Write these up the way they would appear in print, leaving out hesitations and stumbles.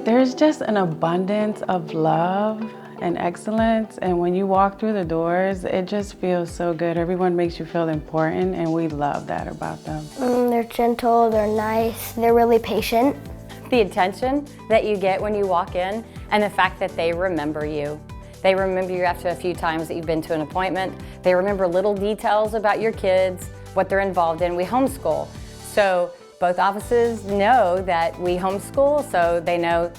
There's just an abundance of love and excellence, and when you walk through the doors, it just feels so good. Everyone makes you feel important, and we love that about them. They're gentle, they're nice, they're really patient. The attention that you get when you walk in, and the fact that they remember you. They remember you after a few times that you've been to an appointment. They remember little details about your kids, what they're involved in. We homeschool, so both offices know that we homeschool, so they know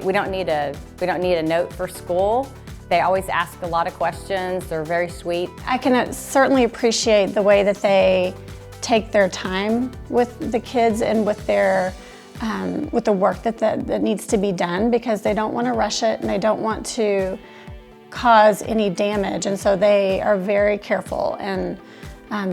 we don't need a note for school. They always ask a lot of questions. They're very sweet. I can certainly appreciate the way that they take their time with the kids and with their with the work that needs to be done, because they don't want to rush it and they don't want to cause any damage, and so they are very careful, and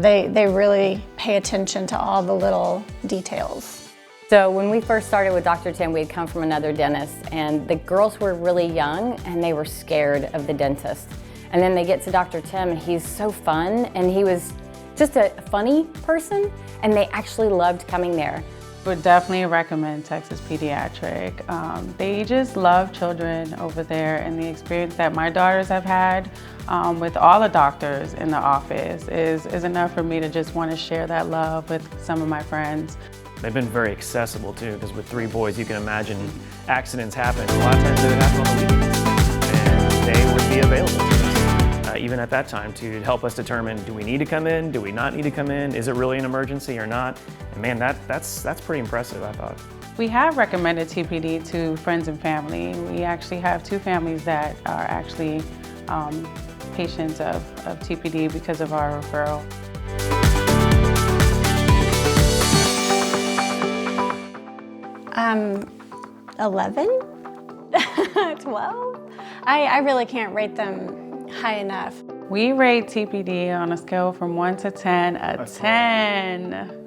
they really pay attention to all the little details. So when we first started with Dr. Tim, we had come from another dentist, and the girls were really young and they were scared of the dentist. And then they get to Dr. Tim and he's so fun, and he was just a funny person, and they actually loved coming there. Would definitely recommend Texas Pediatric. They just love children over there, and the experience that my daughters have had with all the doctors in the office is enough for me to just want to share that love with some of my friends. They've been very accessible too, because with 3 boys, you can imagine accidents happen. A lot of times they would happen on the weekends, and they would be available to us, even at that time, to help us determine, do we need to come in, do we not need to come in, is it really an emergency or not? And man, that's pretty impressive, I thought. We have recommended TPD to friends and family. We actually have 2 families that are actually patients of TPD because of our referral. 11? 12? I really can't rate them high enough. We rate TPD on a scale from 1 to 10, a 10.